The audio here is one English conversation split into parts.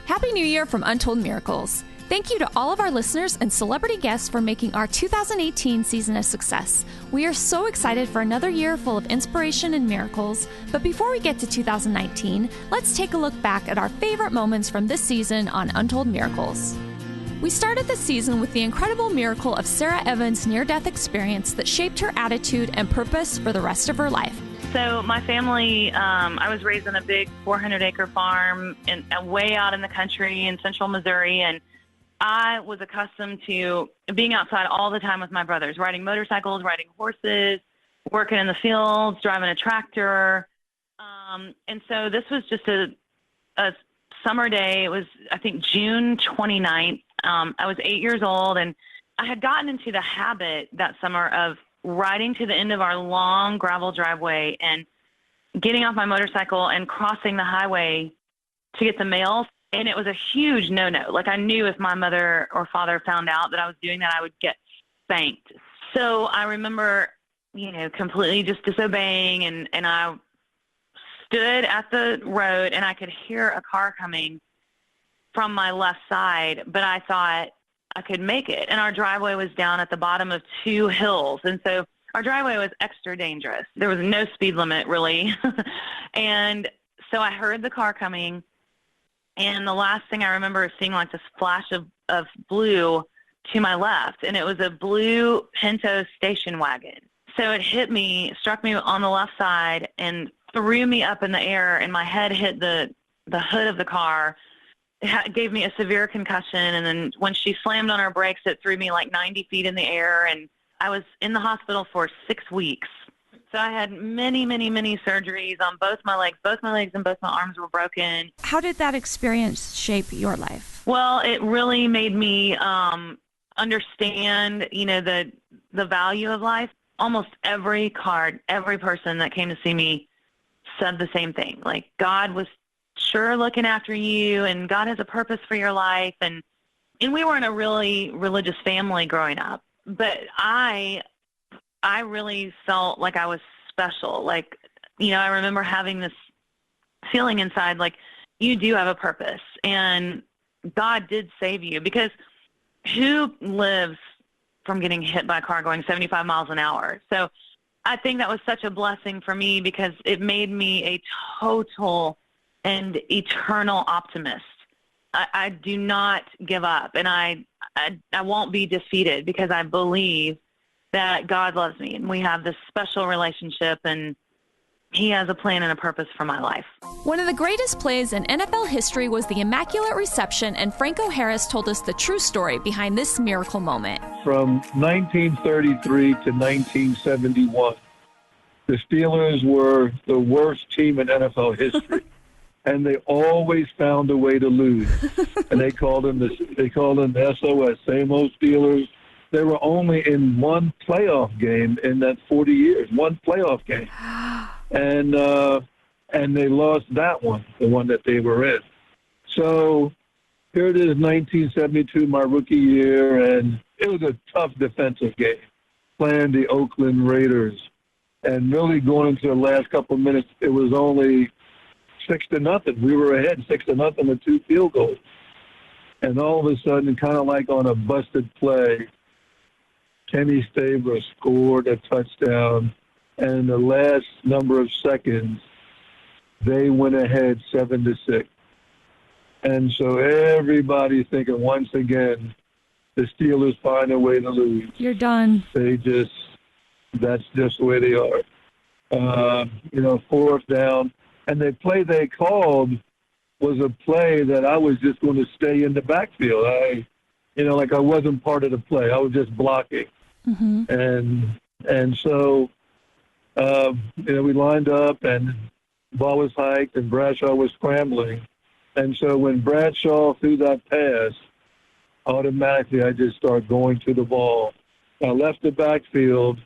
Happy New Year from Untold Miracles. Thank you to all of our listeners and celebrity guests for making our 2018 season a success. We are so excited for another year full of inspiration and miracles. But before we get to 2019, let's take a look back at our favorite moments from this season on Untold Miracles. We started the season with the incredible miracle of Sarah Evans' near-death experience that shaped her attitude and purpose for the rest of her life. So my family, I was raised on a big 400-acre farm way out in the country in central Missouri, and I was accustomed to being outside all the time with my brothers, riding motorcycles, riding horses, working in the fields, driving a tractor. And so this was just a summer day. It was, I think, June 29th. I was 8 years old, and I had gotten into the habit that summer of riding to the end of our long gravel driveway and getting off my motorcycle and crossing the highway to get the mail. And it was a huge no-no. Like, I knew if my mother or father found out that I was doing that, I would get spanked. So I remember, completely just disobeying. And I stood at the road, and I could hear a car coming from my left side, but I thought I could make it. And our driveway was down at the bottom of two hills. And so our driveway was extra dangerous. There was no speed limit, really. And so I heard the car coming. And the last thing I remember is seeing like this flash of blue to my left. And it was a blue Pinto station wagon. So it hit me, struck me on the left side and threw me up in the air. And my head hit the hood of the car. It gave me a severe concussion. And then when she slammed on her brakes, it threw me like 90 feet in the air. And I was in the hospital for 6 weeks. So I had many, many, many surgeries on both my legs. Both my legs and both my arms were broken. How did that experience shape your life? Well, it really made me understand, the value of life. Almost every person that came to see me said the same thing. Like, God was sure looking after you, and God has a purpose for your life. And we weren't a really religious family growing up, but I really felt like I was special. Like, I remember having this feeling inside, like, you do have a purpose, and God did save you, because who lives from getting hit by a car going 75 miles an hour? So I think that was such a blessing for me, because it made me a total and eternal optimist. I do not give up, and I won't be defeated, because I believe that God loves me, and we have this special relationship, and He has a plan and a purpose for my life. One of the greatest plays in NFL history was the Immaculate Reception, and Franco Harris told us the true story behind this miracle moment. From 1933 to 1971, the Steelers were the worst team in NFL history. And they always found a way to lose. And they called them the SOS, same old Steelers. They were only in one playoff game in that 40 years, one playoff game. And they lost that one, the one that they were in. So here it is, 1972, my rookie year, and it was a tough defensive game, playing the Oakland Raiders. And really going into the last couple of minutes, it was only 6-0. We were ahead 6-0 with 2 field goals. And all of a sudden, kind of like on a busted play, Kenny Stabler scored a touchdown. And in the last number of seconds, they went ahead 7-6. And so everybody's thinking, once again, the Steelers find a way to lose. You're done. That's just the way they are. Fourth down. And the play they called was a play that I was just going to stay in the backfield. I wasn't part of the play. I was just blocking. Mm-hmm. And so, we lined up, and the ball was hiked, and Bradshaw was scrambling. And so when Bradshaw threw that pass, automatically I just started going to the ball. I left the backfield,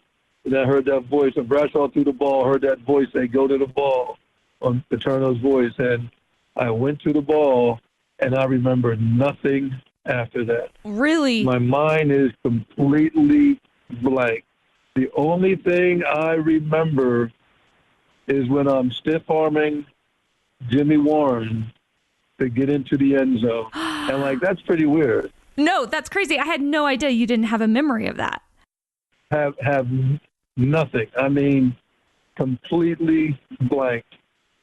and I heard that voice. And Bradshaw threw the ball, heard that voice say, "Go to the ball," on Paterno's voice. And I went to the ball, and I remember nothing after that. Really? My mind is completely blank. The only thing I remember is when I'm stiff-arming Jimmy Warren, to get into the end zone. And, like, that's pretty weird. No, that's crazy. I had no idea you didn't have a memory of that. Have nothing. I mean, completely blank.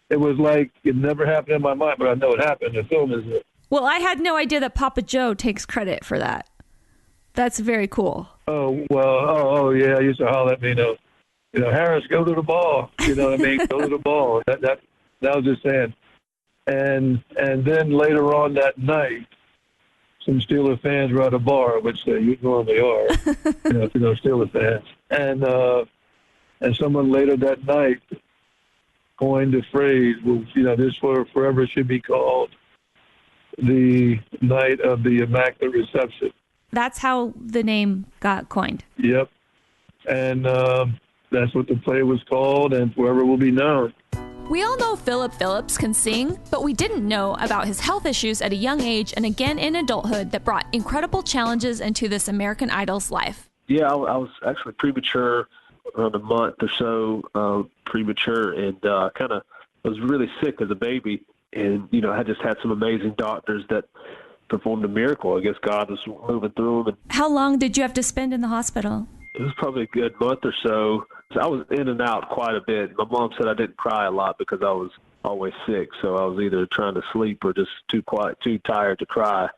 It was like it never happened in my mind, but I know it happened. The film is it. Well, I had no idea that Papa Joe takes credit for that. That's very cool. Oh, well, yeah, I used to holler at me, Harris, go to the ball. You know what I mean? Go to the ball. That was just saying. And then later on that night, some Steelers fans were at a bar, which they normally are, Steelers fans. And someone later that night coined the phrase, this forever should be called the night of the Immaculate Reception. That's how the name got coined. Yep. And that's what the play was called, and forever will be known. We all know Phillip Phillips can sing, but we didn't know about his health issues at a young age and again in adulthood that brought incredible challenges into this American Idol's life. Yeah, I was actually premature, around a month or so premature, and kind of was really sick as a baby. And, I just had some amazing doctors that performed a miracle. I guess God was moving through them. How long did you have to spend in the hospital? It was probably a good month or so. I was in and out quite a bit. My mom said I didn't cry a lot because I was always sick. So I was either trying to sleep or just too tired to cry.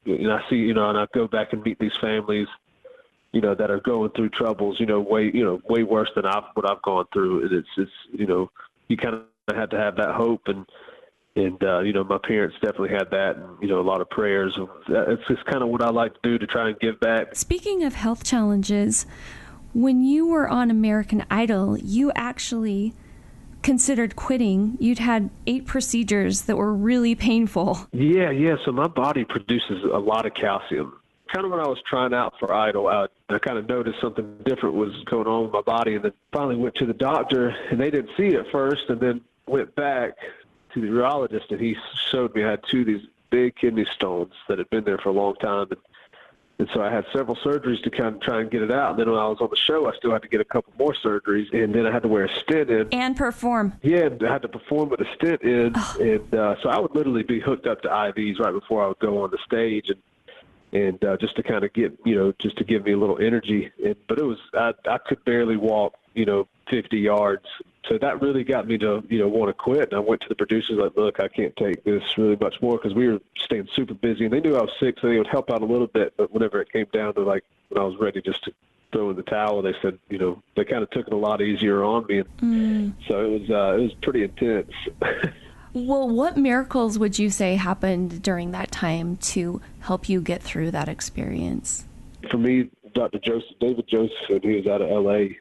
And I see, and I go back and meet these families, that are going through troubles, way worse than what I've gone through. And it's you kind of had to have that hope. And my parents definitely had that, and, a lot of prayers. It's just kind of what I like to do to try and give back. Speaking of health challenges, when you were on American Idol, you actually considered quitting. You'd had 8 procedures that were really painful. Yeah. So my body produces a lot of calcium. Kind of when I was trying out for Idol, I kind of noticed something different was going on with my body, and then finally went to the doctor, and they didn't see it at first, and then went back to the urologist, and he showed me I had 2 of these big kidney stones that had been there for a long time. And so I had several surgeries to kind of try and get it out. And then when I was on the show, I still had to get a couple more surgeries. And then I had to wear a stent in. And perform. Yeah, I had to perform with a stent in. Oh. And so I would literally be hooked up to IVs right before I would go on the stage. And just to kind of get, just to give me a little energy. But it was, I could barely walk, 50 yards. So that really got me to, want to quit. And I went to the producers like, look, I can't take this really much more, because we were staying super busy. And they knew I was sick, so they would help out a little bit. But whenever it came down to, like, when I was ready just to throw in the towel, they said, they kind of took it a lot easier on me. So it was pretty intense. Well, what miracles would you say happened during that time to help you get through that experience? For me, David Joseph, he was out of L.A.,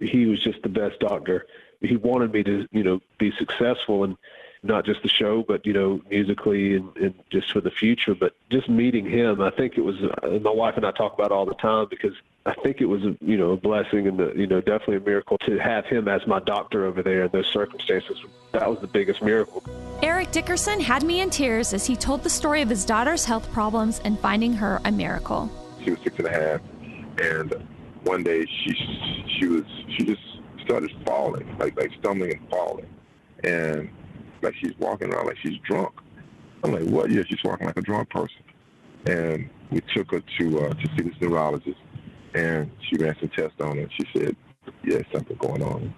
he was just the best doctor. He wanted me to, be successful, and not just the show, but, musically and just for the future. But just meeting him, I think it was, my wife and I talk about it all the time, because I think it was, a blessing and, definitely a miracle to have him as my doctor over there in those circumstances. That was the biggest miracle. Eric Dickerson had me in tears as he told the story of his daughter's health problems and finding her a miracle. She was 6.5, and one day she just started falling, like stumbling and falling, and like she's walking around like she's drunk. I'm like, what? Yeah, she's walking like a drunk person. And we took her to see this neurologist, and she ran some tests on her, and she said, yeah, something going on.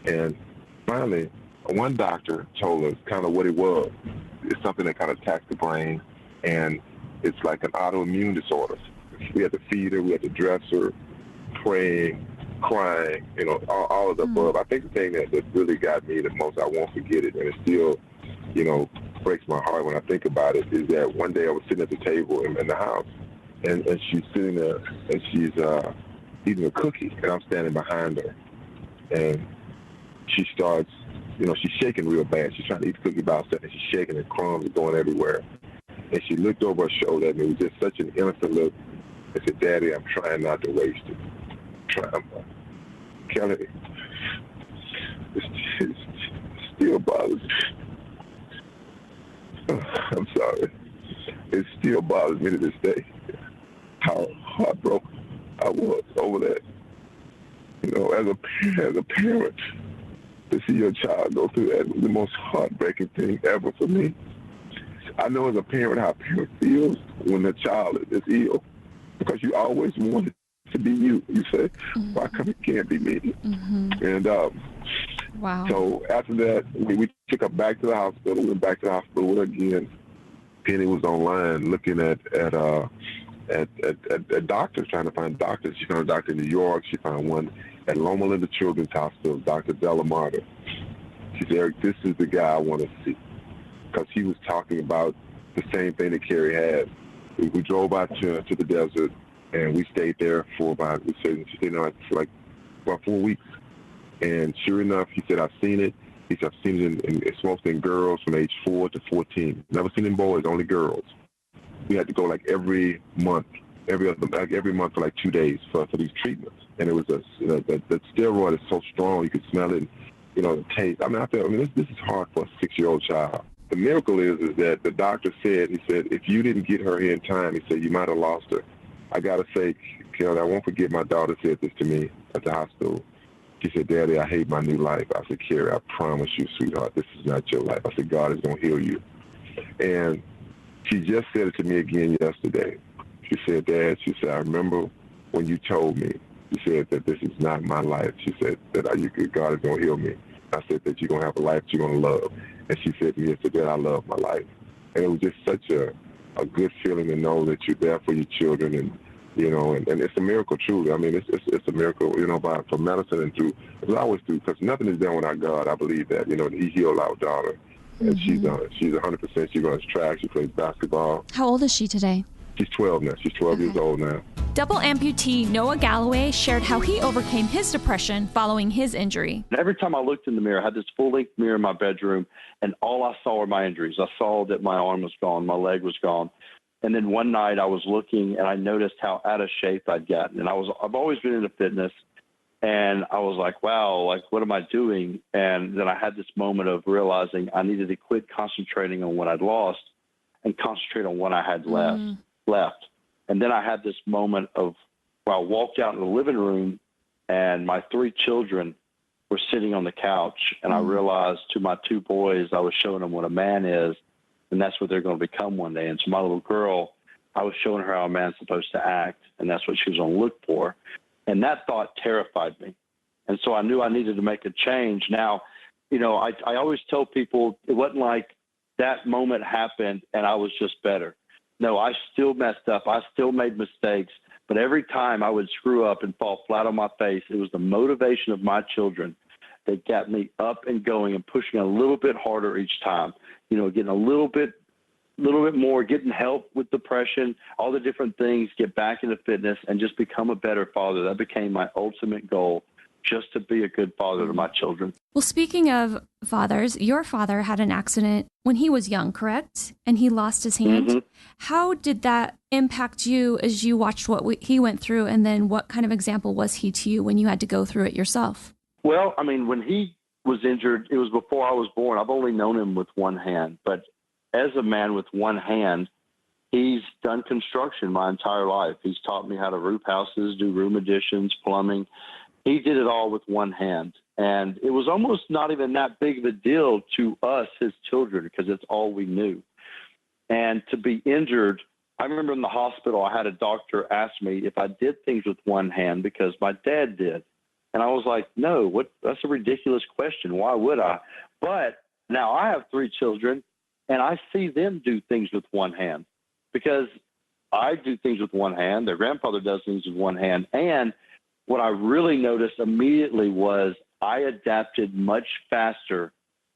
And finally, one doctor told us kind of what it was. It's something that kind of attacks the brain, and it's like an autoimmune disorder. We had to feed her, we had to dress her, praying, crying, all of the above. I think the thing that really got me the most, I won't forget it, and it still, breaks my heart when I think about it, is that one day I was sitting at the table in the house, and she's sitting there, and she's eating a cookie, and I'm standing behind her, and she starts, she's shaking real bad. She's trying to eat the cookie by herself, and she's shaking, and crumbs are going everywhere. And she looked over her shoulder at me. It was just such an innocent look. I said, Daddy, I'm trying not to waste it. Kelly, it still bothers me. I'm sorry. It still bothers me to this day how heartbroken I was over that. As a parent, to see your child go through that was the most heartbreaking thing ever for me. I know as a parent how a parent feels when the child is ill, because you always want it to be you. You say, why come it can't be me? And wow. So after that, we took her back to the hospital. Went back to the hospital with her again. Penny was online looking at doctors, trying to find doctors. She found a doctor in New York. She found one at Loma Linda Children's Hospital, Dr. Delamata. She said, Eric, this is the guy I want to see, because he was talking about the same thing that Carrie had. We drove out to the desert, and we stayed there for about, she stayed there for like about 4 weeks. And sure enough, he said, I've seen it. He said, I've seen it it's mostly in girls from age 4 to 14. Never seen it in boys, only girls. We had to go like every month for like 2 days for these treatments. And it was the steroid is so strong, you could smell it, the taste. This is hard for a 6-year-old child. The miracle is that the doctor said, if you didn't get her here in time, he said, you might have lost her. I got to say, Kelly, I won't forget my daughter said this to me at the hospital. She said, Daddy, I hate my new life. I said, Carrie, I promise you, sweetheart, this is not your life. I said, God is going to heal you. And she just said it to me again yesterday. She said, Dad, I remember when you told me, you said that this is not my life. She said that God is going to heal me. I said that you're going to have a life that you're going to love. And she said to me yesterday, I love my life. And it was just such a good feeling to know that you're there for your children. And it's a miracle, truly. I mean, it's a miracle, for medicine and through, as I always do, because nothing is done without God. I believe that, he healed our daughter. And she's 100%. She runs track. She plays basketball. How old is she today? She's 12 now. She's 12 years old now. Double amputee Noah Galloway shared how he overcame his depression following his injury. Every time I looked in the mirror, I had this full-length mirror in my bedroom, and all I saw were my injuries. I saw that my arm was gone, my leg was gone. And then one night I was looking, and I noticed how out of shape I'd gotten. And I've always been into fitness, and I was like, wow, what am I doing? And then I had this moment of realizing I needed to quit concentrating on what I'd lost and concentrate on what I had left. And then I had this moment of where I walked out in the living room, and my 3 children were sitting on the couch, and I realized to my 2 boys, I was showing them what a man is, and that's what they're going to become one day. And to my little girl, I was showing her how a man's supposed to act, and that's what she was going to look for. And that thought terrified me. And so I knew I needed to make a change. Now, I always tell people it wasn't like that moment happened and I was just better. No, I still messed up. I still made mistakes. But every time I would screw up and fall flat on my face, it was the motivation of my children that got me up and going and pushing a little bit harder each time, getting a little bit more, getting help with depression, all the different things, get back into fitness and just become a better father. That became my ultimate goal, just to be a good father to my children. Well, speaking of fathers, your father had an accident when he was young, correct? And he lost his hand. How did that impact you as you watched what he went through? And then what kind of example was he to you when you had to go through it yourself? Well, when he was injured, it was before I was born. I've only known him with one hand. But as a man with one hand, he's done construction my entire life. He's taught me how to roof houses, do room additions, plumbing. He did it all with one hand. And it was almost not even that big of a deal to us, his children, because it's all we knew. And to be injured, I remember in the hospital, I had a doctor ask me if I did things with one hand because my dad did. And I was like, no, that's a ridiculous question. Why would I? But now I have 3 children, and I see them do things with one hand because I do things with one hand. Their grandfather does things with one hand. And what I really noticed immediately was I adapted much faster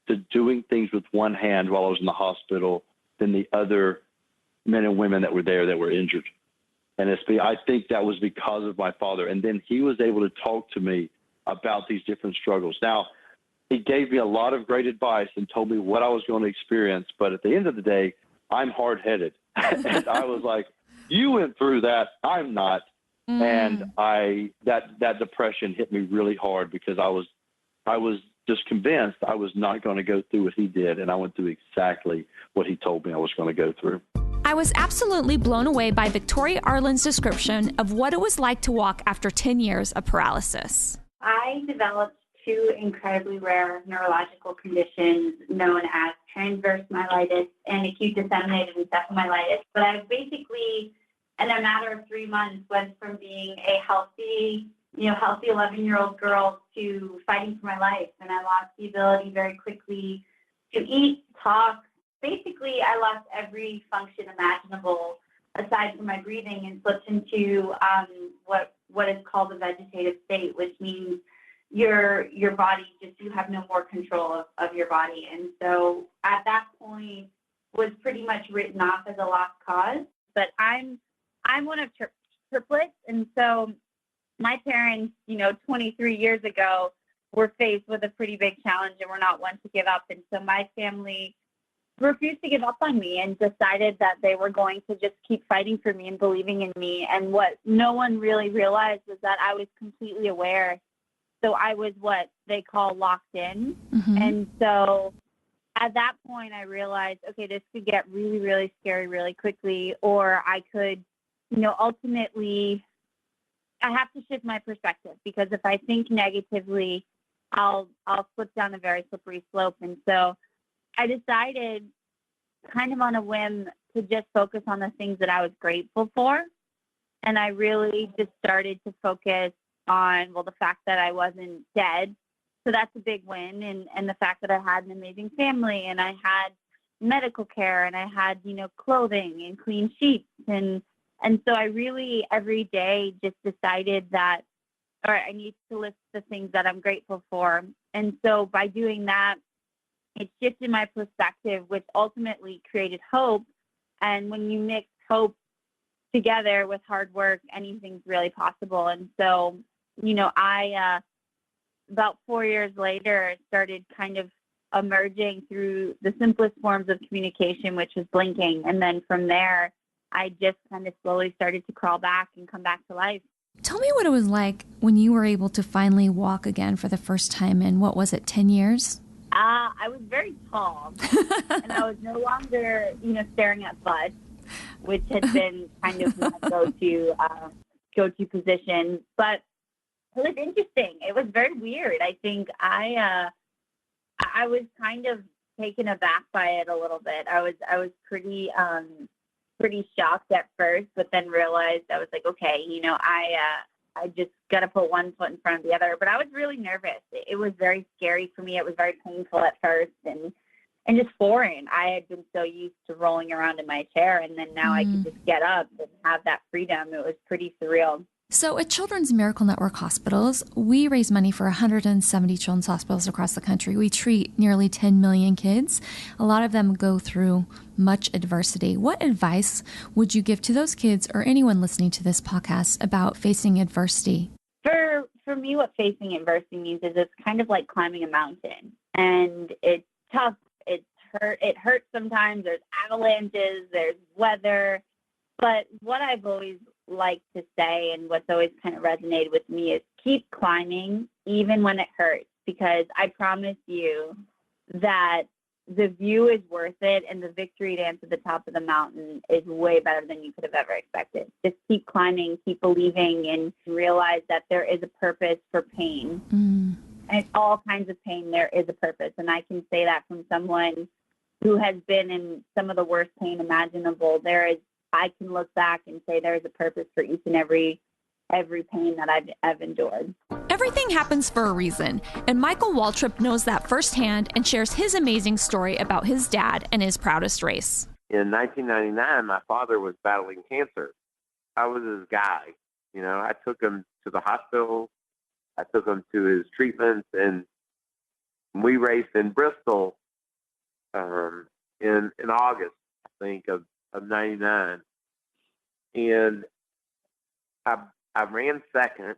to doing things with one hand while I was in the hospital than the other men and women that were there that were injured. And I think that was because of my father. And then he was able to talk to me about these different struggles. Now, he gave me a lot of great advice and told me what I was going to experience. But at the end of the day, I'm hard-headed. And I was like, you went through that. I'm not. And that depression hit me really hard because I was just convinced I was not going to go through what he did. And I went through exactly what he told me I was going to go through. I was absolutely blown away by Victoria Arlen's description of what it was like to walk after 10 years of paralysis. I developed two incredibly rare neurological conditions known as transverse myelitis and acute disseminated encephalomyelitis. But I basically, in a matter of 3 months, went from being a healthy 11-year-old girl to fighting for my life. And I lost the ability very quickly to eat, talk. Basically, I lost every function imaginable aside from my breathing and slipped into what is called a vegetative state, which means your body you have no more control of your body. And so at that point was pretty much written off as a lost cause. But I'm one of triplets, and so my parents, 23 years ago, were faced with a pretty big challenge and were not one to give up. And so my family refused to give up on me and decided that they were going to just keep fighting for me and believing in me. And what no one really realized was that I was completely aware. So I was what they call locked in. Mm-hmm. And so at that point, I realized, okay, this could get really, really scary really quickly, or I could, ultimately, I have to shift my perspective, because if I think negatively, I'll slip down a very slippery slope. And so I decided, kind of on a whim, to just focus on the things that I was grateful for. And I really just started to focus on, the fact that I wasn't dead. So that's a big win. And the fact that I had an amazing family, and I had medical care, and I had, clothing and clean sheets. And so I really, every day, just decided that, all right, I need to list the things that I'm grateful for. And so by doing that, it shifted my perspective, which ultimately created hope. And when you mix hope together with hard work, anything's really possible. And so, I, about 4 years later, started kind of emerging through the simplest forms of communication, which was blinking. And then from there, I just kind of slowly started to crawl back and come back to life. Tell me what it was like when you were able to finally walk again for the first time in, 10 years? I was very tall, and I was no longer, staring at butts, which had been kind of my go-to position. But it was interesting. It was very weird. I think I was kind of taken aback by it a little bit. I was pretty shocked at first, but then realized I was like, okay, I just got to put one foot in front of the other. But I was really nervous. It was very scary for me. It was very painful at first and just foreign. I had been so used to rolling around in my chair, and then now I could just get up and have that freedom. It was pretty surreal. So at Children's Miracle Network Hospitals, we raise money for 170 children's hospitals across the country. We treat nearly 10 million kids. A lot of them go through much adversity. What advice would you give to those kids or anyone listening to this podcast about facing adversity? For me, what facing adversity means is it's kind of like climbing a mountain. And it's tough. It hurts sometimes. There's avalanches. There's weather. But what I've always liked to say, and what's always kind of resonated with me, is keep climbing even when it hurts, because I promise you that the view is worth it, and the victory dance at the top of the mountain is way better than you could have ever expected. Just keep climbing, keep believing, and realize that there is a purpose for pain. And it's all kinds of pain. There is a purpose. And I can say that from someone who has been in some of the worst pain imaginable. I can look back and say there is a purpose for each and every pain that I've endured. Everything happens for a reason, and Michael Waltrip knows that firsthand and shares his amazing story about his dad and his proudest race. In 1999, my father was battling cancer. I was his guy. I took him to the hospital. I took him to his treatments, and we raced in Bristol in August, I think, of 99. And I ran second,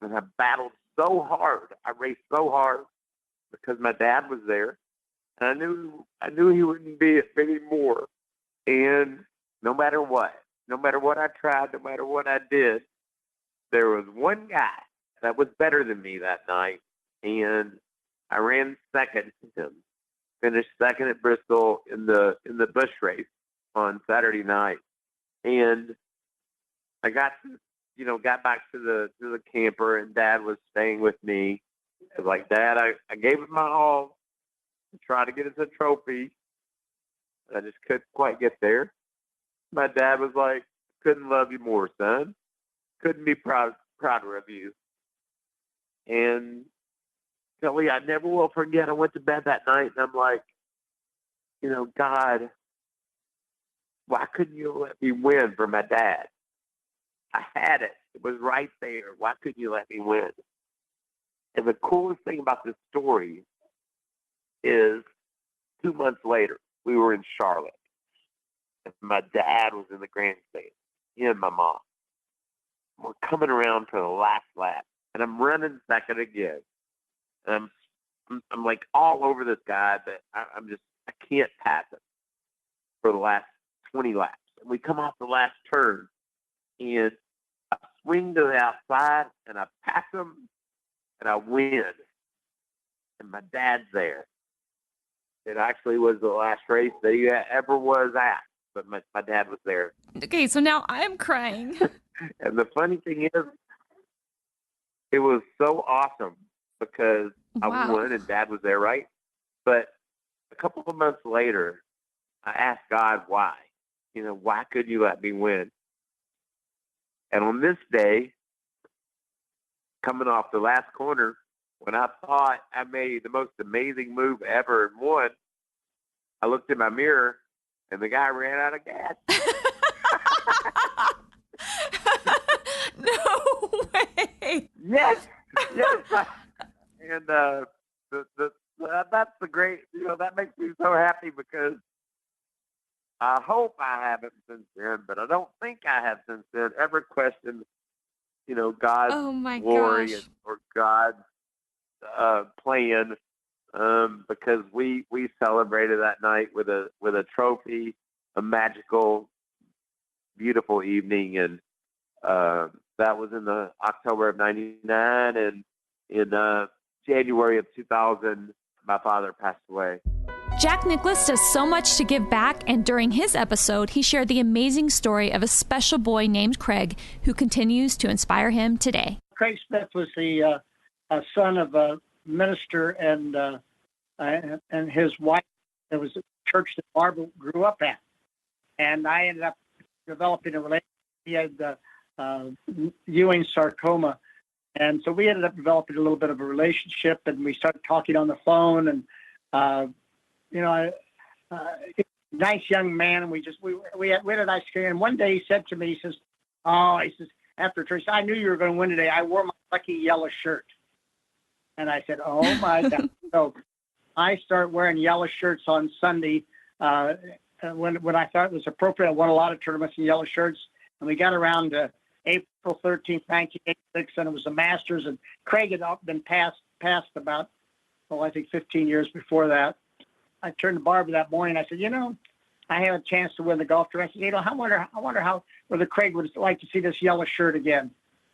and I battled so hard. I raced so hard because my dad was there, and I knew he wouldn't be it anymore. And no matter what I tried, no matter what I did, there was one guy that was better than me that night, and I ran second to him. Finished second at Bristol in the bush race on Saturday night, and I got back to the camper, and Dad was staying with me, I was like, Dad, I gave it my all to try to get us a trophy. I just couldn't quite get there. My dad was like, couldn't love you more, son. Couldn't be prouder of you. And Kelly, I never will forget. I went to bed that night and I'm like, God, why couldn't you let me win for my dad? I had it. It was right there. Why couldn't you let me win? And the coolest thing about this story is 2 months later, we were in Charlotte. And my dad was in the grandstand. He and my mom. We're coming around for the last lap. And I'm running second again. And I'm like all over this guy, but I can't pass him for the last 20 laps. And we come off the last turn, and I swing to the outside, and I pass him, and I win. And my dad's there. It actually was the last race that he ever was at, but my dad was there. Okay, so now I'm crying. And the funny thing is, it was so awesome because I won and Dad was there, right? But a couple of months later, I asked God why. Why could you let me win? And on this day, coming off the last corner, when I thought I made the most amazing move ever and won, I looked in my mirror and the guy ran out of gas. No way. Yes. And that's the great, that makes me so happy because I hope I haven't since then, but I don't think I have since then ever questioned, God's glory or God's plan, because we celebrated that night with a trophy, a magical, beautiful evening, and that was in the October of '99, and in January of 2000, my father passed away. Jack Nicklaus does so much to give back, and during his episode, he shared the amazing story of a special boy named Craig who continues to inspire him today. Craig Smith was the son of a minister and his wife. There was a church that Barbara grew up at, and I ended up developing a relationship. He had Ewing sarcoma, and so we ended up developing a little bit of a relationship, and we started talking on the phone, and nice young man, and we had a nice game. And one day he said to me, he says, after church, I knew you were going to win today. I wore my lucky yellow shirt. And I said, oh my God. So I start wearing yellow shirts on Sunday when I thought it was appropriate. I won a lot of tournaments in yellow shirts, and we got around to April 13th, 1986, and it was the Masters, and Craig had been passed about, I think 15 years before that. I turned to Barbara that morning. I said, I had a chance to win the golf tournament. I said, I wonder whether Craig would like to see this yellow shirt again.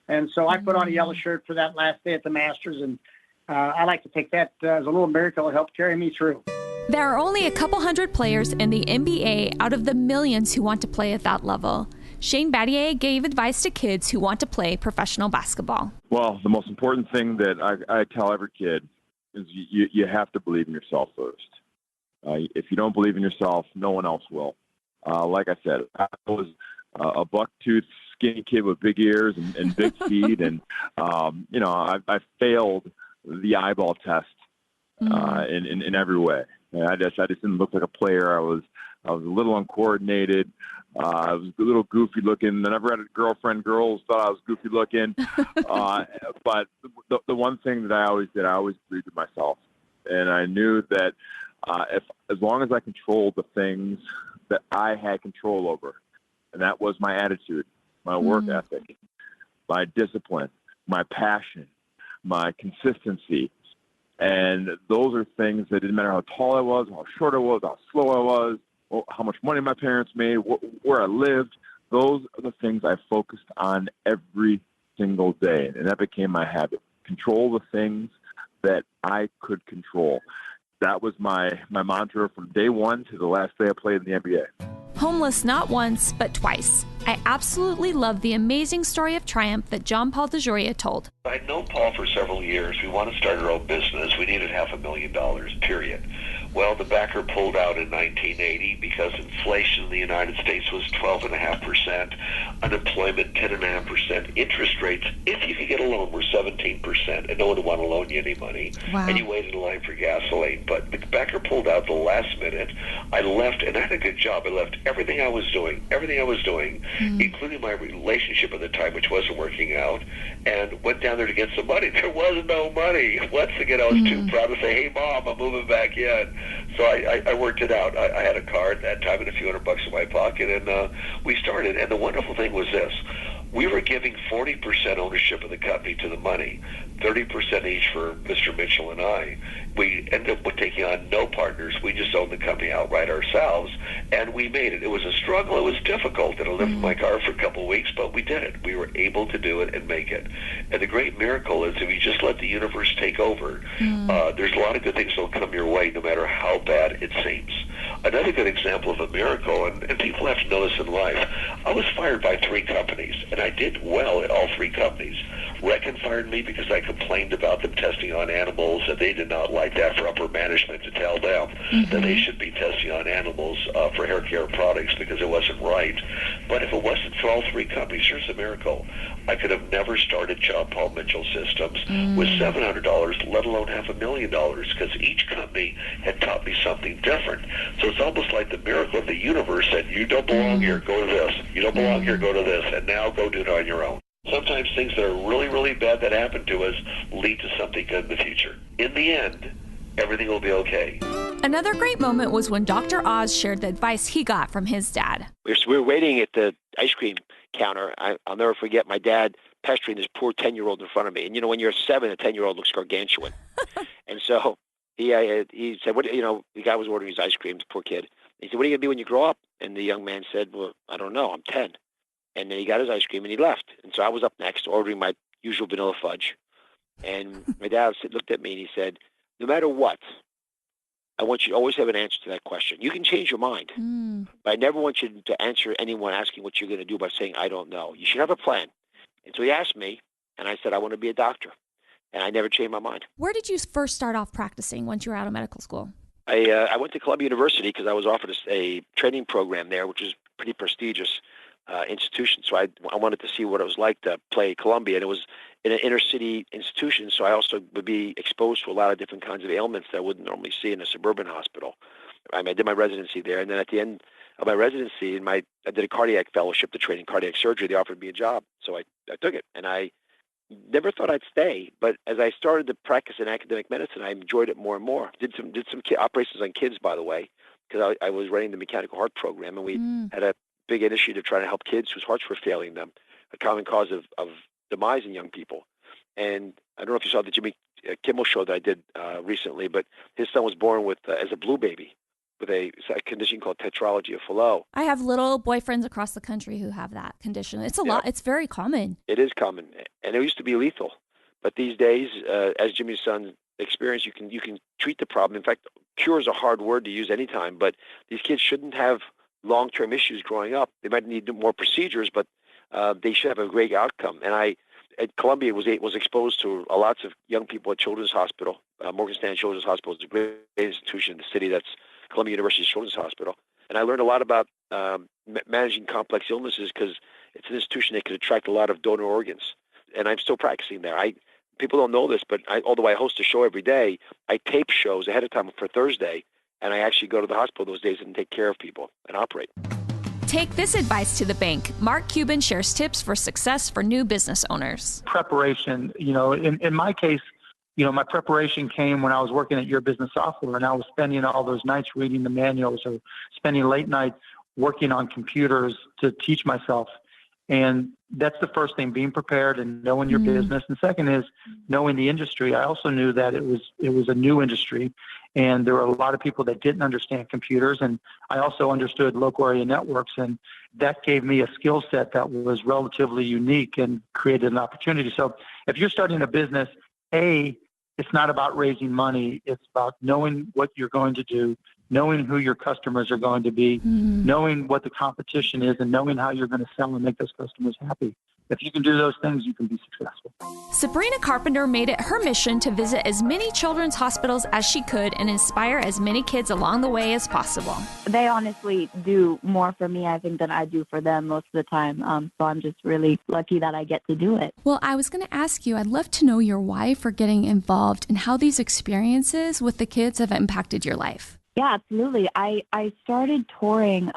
And so I put on a yellow shirt for that last day at the Masters, and I like to take that as a little miracle. It helped carry me through. There are only a couple hundred players in the NBA out of the millions who want to play at that level. Shane Battier gave advice to kids who want to play professional basketball. Well, the most important thing that I tell every kid is you have to believe in yourself first. If you don't believe in yourself, no one else will. Like I said, I was a buck-toothed, skinny kid with big ears and big feet, and I failed the eyeball test in every way. I just didn't look like a player. I was a little uncoordinated. I was a little goofy looking. I never had a girlfriend. Girls thought I was goofy looking. But the one thing that I always did, I always believed in myself, and I knew that as long as I controlled the things that I had control over, and that was my attitude, my work ethic, my discipline, my passion, my consistency. And those are things that didn't matter how tall I was, how short I was, how slow I was, how much money my parents made, where I lived. Those are the things I focused on every single day. And that became my habit. Control the things that I could control. That was my mantra from day one to the last day I played in the NBA. Homeless not once, but twice. I absolutely love the amazing story of triumph that John Paul DeJoria told. I'd known Paul for several years. We wanted to start our own business. We needed $500,000, period. Well, the backer pulled out in 1980 because inflation in the United States was 12.5%, unemployment 10.5%, interest rates, if you could get a loan, were 17%, and no one would want to loan you any money. Wow. And you waited in line for gasoline. But the backer pulled out the last minute. I left, and I had a good job. I left everything I was doing, including my relationship at the time, which wasn't working out, and went down there to get some money. There was no money. Once again, I was too proud to say, hey, Mom, I'm moving back in. So I worked it out. I had a car at that time and a few $100 in my pocket, and we started. And the wonderful thing was this. We were giving 40% ownership of the company to the money, 30% each for Mr. Mitchell and I. We ended up taking on no partners. We just owned the company outright ourselves, and we made it. It was a struggle. It was difficult, and I lived in my car for a couple of weeks, but we did it. We were able to do it and make it. And the great miracle is if you just let the universe take over, there's a lot of good things that will come your way no matter how bad it seems. Another good example of a miracle, and people have to know this in life, I was fired by 3 companies, and I did well at all 3 companies. Reckitt fired me because I complained about them testing on animals, and they did not like that for upper management to tell them that they should be testing on animals for hair care products because it wasn't right. But if it wasn't for all 3 companies, here's the miracle. I could have never started John Paul Mitchell Systems with $700, let alone $500,000, because each company had taught me something different. So it's almost like the miracle of the universe said, you don't belong here, go to this. You don't belong here, go to this. And now go do it on your own. Sometimes things that are really, really bad that happen to us lead to something good in the future. In the end, everything will be okay. Another great moment was when Dr. Oz shared the advice he got from his dad. We were waiting at the ice cream counter. I'll never forget my dad pestering this poor 10-year-old in front of me. And, you know, when you're 7, a 10-year-old looks gargantuan. And so he said, the guy was ordering his ice cream, the poor kid. He said, what are you going to be when you grow up? And the young man said, well, I don't know, I'm 10. And then he got his ice cream and he left. And so I was up next ordering my usual vanilla fudge. And my dad looked at me and he said, no matter what, I want you to always have an answer to that question. You can change your mind, but I never want you to answer anyone asking what you're going to do by saying, I don't know. You should have a plan. And so he asked me, and I said, I want to be a doctor. And I never changed my mind. Where did you first start off practicing once you were out of medical school? I went to Columbia University because I was offered a training program there, which is pretty prestigious institution. So I wanted to see what it was like to play at Columbia. And it was in an inner city institution, so I also would be exposed to a lot of different kinds of ailments that I wouldn't normally see in a suburban hospital. I did my residency there, and then at the end of my residency, I did a cardiac fellowship to train in cardiac surgery. They offered me a job, so I took it. And I never thought I'd stay, but as I started to practice in academic medicine, I enjoyed it more and more. Did some operations on kids, by the way, because I was running the mechanical heart program, and we had a big initiative trying to help kids whose hearts were failing them, a common cause of demise in young people. And I don't know if you saw the Jimmy Kimmel show that I did recently, but his son was born with as a blue baby with a condition called tetralogy of Fallot. I have little boyfriends across the country who have that condition. It's a lot. It's very common. It is common, and it used to be lethal. But these days, as Jimmy's son experienced, you can treat the problem. In fact, cure is a hard word to use anytime, but these kids shouldn't have long-term issues growing up. They might need more procedures, but they should have a great outcome. And I, at Columbia, was exposed to lots of young people at Children's Hospital. Morgan Stanley Children's Hospital is a great institution in the city. That's Columbia University Children's Hospital. And I learned a lot about managing complex illnesses because it's an institution that could attract a lot of donor organs. And I'm still practicing there. People don't know this, but although I host a show every day, I tape shows ahead of time for Thursday, and I actually go to the hospital those days and take care of people and operate. Take this advice to the bank. Mark Cuban shares tips for success for new business owners. Preparation, in my case, my preparation came when I was working at Your Business Software, and I was spending all those nights reading the manuals or spending late nights working on computers to teach myself. And that's the first thing, being prepared and knowing your business. And second is knowing the industry. I also knew that it was a new industry, and there were a lot of people that didn't understand computers. And I also understood local area networks, and that gave me a skill set that was relatively unique and created an opportunity. So if you're starting a business, it's not about raising money. It's about knowing what you're going to do, knowing who your customers are going to be, knowing what the competition is, and knowing how you're going to sell and make those customers happy. If you can do those things, you can be successful. Sabrina Carpenter made it her mission to visit as many children's hospitals as she could and inspire as many kids along the way as possible. They honestly do more for me, I think, than I do for them most of the time. So I'm just really lucky that I get to do it. Well, I was going to ask you, I'd love to know your why for getting involved and how these experiences with the kids have impacted your life. Yeah, absolutely. I started touring.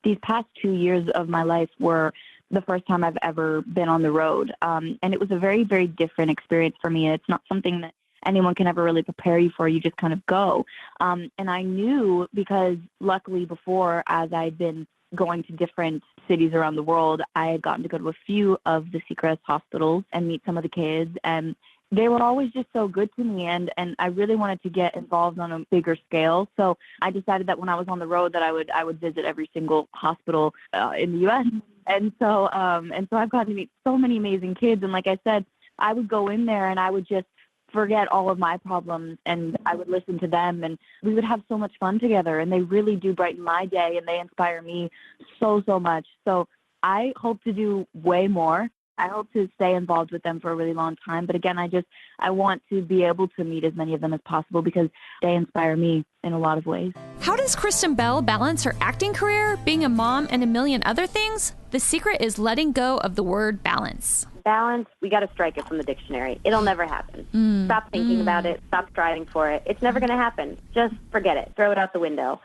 These past 2 years of my life were the first time I've ever been on the road. And it was a very, very different experience for me. It's not something that anyone can ever really prepare you for. You just kind of go. And I knew, because luckily before, as I'd been going to different cities around the world, I had gotten to go to a few of the Seacrest hospitals and meet some of the kids. And they were always just so good to me, and I really wanted to get involved on a bigger scale. So I decided that when I was on the road that I would visit every single hospital in the U.S. And so I've gotten to meet so many amazing kids. And like I said, I would go in there and I would just forget all of my problems, and I would listen to them, and we would have so much fun together. And they really do brighten my day, and they inspire me so, so much. So I hope to do way more. I hope to stay involved with them for a really long time. But again, I want to be able to meet as many of them as possible because they inspire me in a lot of ways. How does Kristen Bell balance her acting career, being a mom, and a million other things? The secret is letting go of the word balance. Balance, we got to strike it from the dictionary. It'll never happen. Stop thinking about it. Stop striving for it. It's never going to happen. Just forget it. Throw it out the window.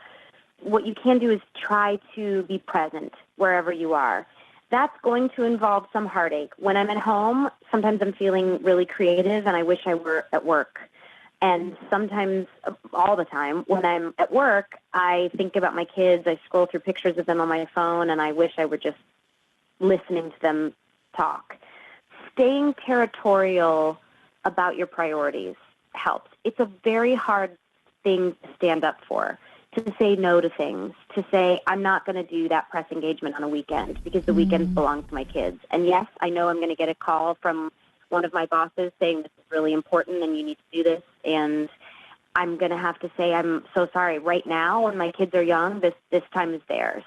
What you can do is try to be present wherever you are. That's going to involve some heartache. When I'm at home, sometimes I'm feeling really creative and I wish I were at work. And sometimes, all the time, when I'm at work, I think about my kids. I scroll through pictures of them on my phone and I wish I were just listening to them talk. Staying territorial about your priorities helps. It's a very hard thing to stand up for. To say no to things, to say, I'm not going to do that press engagement on a weekend because the weekends belong to my kids. And yes, I know I'm going to get a call from one of my bosses saying this is really important and you need to do this. And I'm going to have to say, I'm so sorry. Right now, when my kids are young, this time is theirs.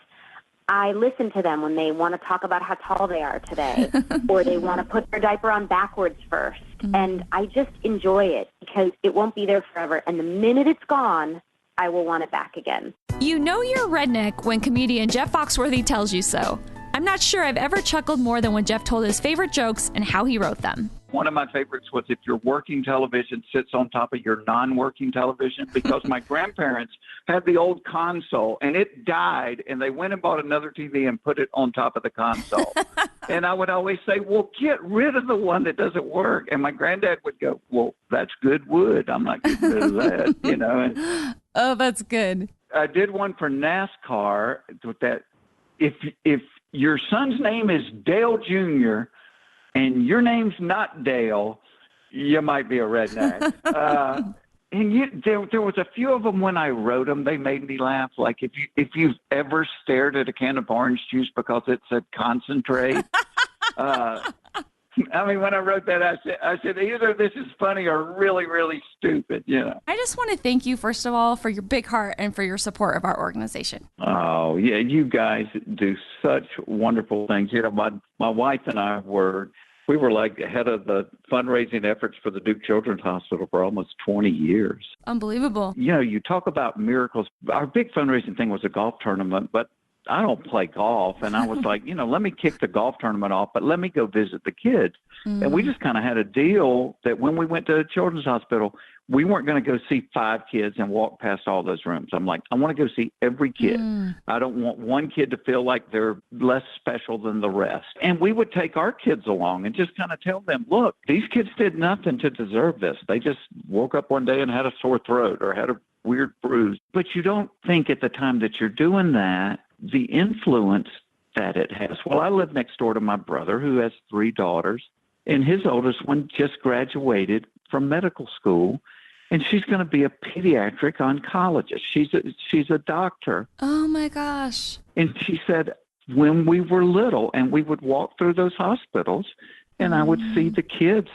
I listen to them when they want to talk about how tall they are today or they want to put their diaper on backwards first. And I just enjoy it because it won't be there forever. And the minute it's gone, I will want it back again. You know you're a redneck when comedian Jeff Foxworthy tells you so. I'm not sure I've ever chuckled more than when Jeff told his favorite jokes and how he wrote them. One of my favorites was if your working television sits on top of your non-working television, because my grandparents had the old console and it died and they went and bought another TV and put it on top of the console. And I would always say, well, get rid of the one that doesn't work. And my granddad would go, well, that's good wood. I'm not getting rid of that, you know. And oh, that's good. I did one for NASCAR with that. If your son's name is Dale Jr., and your name's not Dale, you might be a redneck. And there was a few of them when I wrote them, they made me laugh. Like if you've ever stared at a can of orange juice because it said concentrate. I mean, when I wrote that, I said either this is funny or really, really stupid, you know. I just want to thank you, first of all, for your big heart and for your support of our organization. Oh, yeah, you guys do such wonderful things. You know, my wife and I we were like head of the fundraising efforts for the Duke Children's Hospital for almost 20 years. Unbelievable. You know, you talk about miracles. Our big fundraising thing was a golf tournament, but I don't play golf. And I was like, you know, let me kick the golf tournament off, but let me go visit the kids. And we just kind of had a deal that when we went to Children's Hospital, we weren't going to go see 5 kids and walk past all those rooms. I'm like, I want to go see every kid. I don't want one kid to feel like they're less special than the rest. And we would take our kids along and just kind of tell them, look, these kids did nothing to deserve this. They just woke up one day and had a sore throat or had a weird bruise. But you don't think at the time that you're doing that, the influence that it has. Well, I live next door to my brother who has 3 daughters, and his oldest one just graduated from medical school, and she's going to be a pediatric oncologist. She's a doctor. Oh, my gosh. And she said when we were little and we would walk through those hospitals and I would see the kids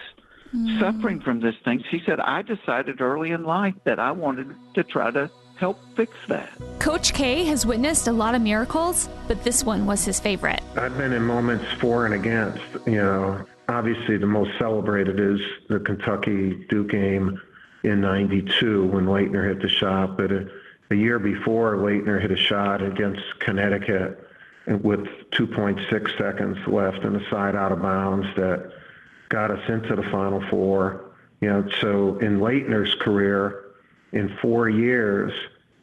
suffering from this thing, she said, I decided early in life that I wanted to try to help fix that. Coach K has witnessed a lot of miracles, but this one was his favorite. I've been in moments for and against. Obviously the most celebrated is the Kentucky-Duke game in '92 when Leitner hit the shot. But a year before, Leitner hit a shot against Connecticut with 2.6 seconds left and a side out of bounds that got us into the Final Four. So in Leitner's career, in 4 years,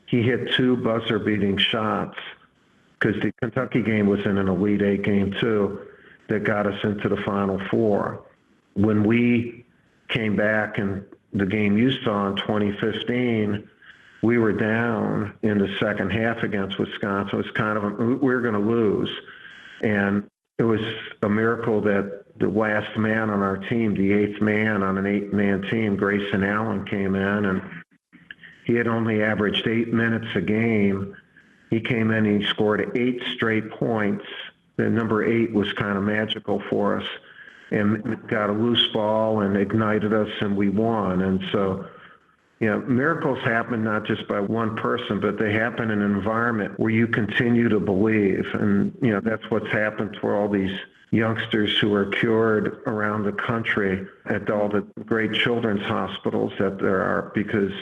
he hit 2 buzzer-beating shots because the Kentucky game was in an Elite Eight game too that got us into the Final Four. When we came back in the game you saw in 2015, we were down in the second half against Wisconsin. It was kind of we were going to lose. And it was a miracle that the last man on our team, the 8th man on an 8-man team, Grayson Allen, came in, and he had only averaged 8 minutes a game. He came in and he scored 8 straight points. The number 8 was kind of magical for us, and got a loose ball and ignited us, and we won. And so, miracles happen not just by one person, but they happen in an environment where you continue to believe. And, that's what's happened for all these youngsters who are cured around the country at all the great children's hospitals that there are, because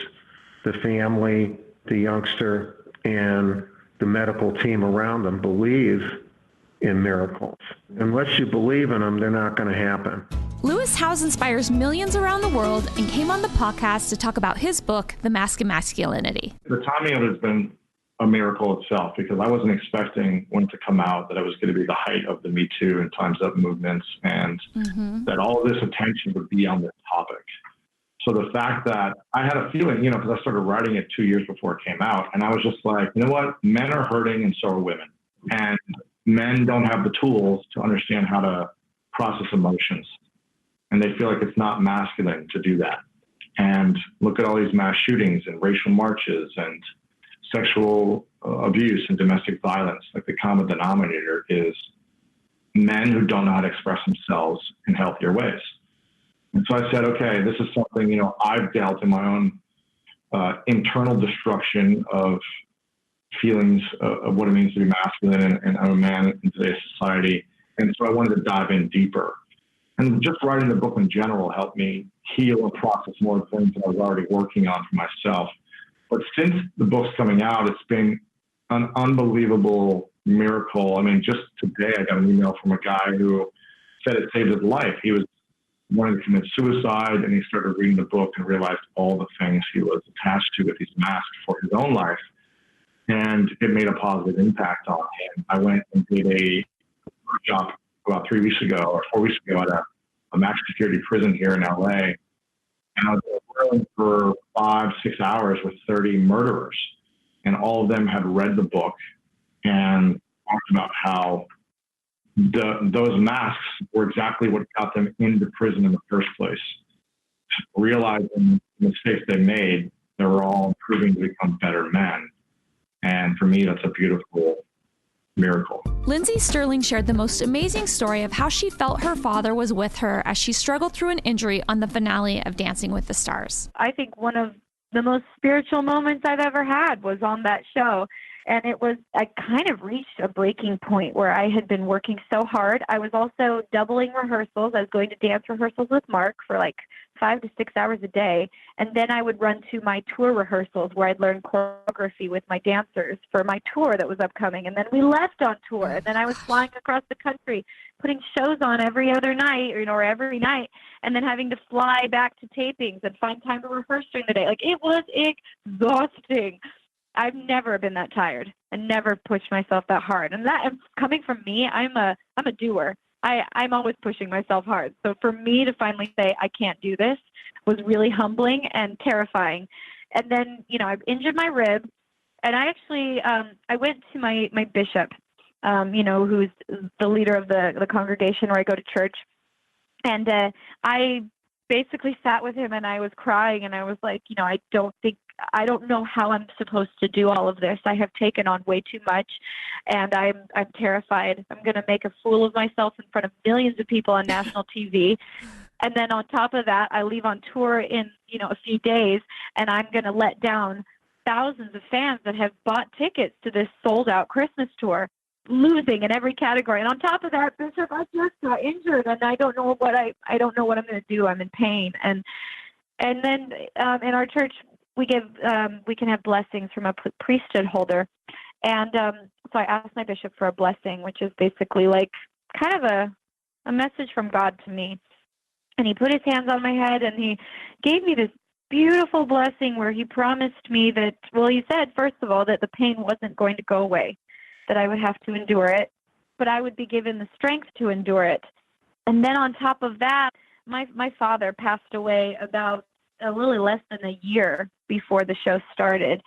the family, the youngster, and the medical team around them believe in miracles. Unless you believe in them, they're not going to happen. Lewis Howes inspires millions around the world and came on the podcast to talk about his book, The Mask of Masculinity. The timing of it has been a miracle itself, because I wasn't expecting when to come out that it was going to be the height of the Me Too and Time's Up movements, and that all of this attention would be on this topic. So the fact that I had a feeling, because I started writing it 2 years before it came out, and I was just like, you know what? Men are hurting and so are women. And men don't have the tools to understand how to process emotions. And they feel like it's not masculine to do that. And look at all these mass shootings and racial marches and sexual abuse and domestic violence. Like, the common denominator is men who don't know how to express themselves in healthier ways. And so I said, okay, this is something, I've dealt in my own internal destruction of feelings of what it means to be masculine and I'm a man in today's society. And so I wanted to dive in deeper. And just writing the book in general helped me heal and process more things that I was already working on for myself. But since the book's coming out, it's been an unbelievable miracle. I mean, just today I got an email from a guy who said it saved his life. He was wanting to commit suicide, and he started reading the book and realized all the things he was attached to with these masks for his own life. And it made a positive impact on him. I went and did a workshop about 3 weeks ago or 4 weeks ago at a maximum security prison here in LA. And I was working for 5-6 hours with 30 murderers. And all of them had read the book and talked about how those masks were exactly what got them into prison in the first place. Realizing the mistakes they made, they were all proving to become better men. And for me, that's a beautiful miracle. Lindsey Stirling shared the most amazing story of how she felt her father was with her as she struggled through an injury on the finale of Dancing with the Stars. I think one of the most spiritual moments I've ever had was on that show. And I kind of reached a breaking point where I had been working so hard. I was also doubling rehearsals. I was going to dance rehearsals with Mark for like 5 to 6 hours a day. And then I would run to my tour rehearsals where I'd learn choreography with my dancers for my tour that was upcoming. And then we left on tour. And then I was flying across the country, putting shows on every other night, or every night, and then having to fly back to tapings and find time to rehearse during the day. Like, it was exhausting. I've never been that tired and never pushed myself that hard. And that, coming from me, I'm a doer. I'm always pushing myself hard. So for me to finally say I can't do this was really humbling and terrifying. And then, I've injured my rib, and I actually I went to my bishop, who's the leader of the congregation where I go to church, and I basically sat with him and I was crying, and I was like, I don't know how I'm supposed to do all of this. I have taken on way too much, and I'm terrified. I'm going to make a fool of myself in front of millions of people on national TV. And then on top of that, I leave on tour in, a few days, and I'm going to let down thousands of fans that have bought tickets to this sold-out Christmas tour, losing in every category. And on top of that, Bishop, I just got injured, and I don't know what I don't know what I'm going to do. I'm in pain. And then in our church, we can have blessings from a priesthood holder. And so I asked my bishop for a blessing, which is basically like kind of a message from God to me. And he put his hands on my head, and he gave me this beautiful blessing where he promised me that, well, he said, first of all, that the pain wasn't going to go away, that I would have to endure it, but I would be given the strength to endure it. And then on top of that, my father passed away about a little less than a year before the show started.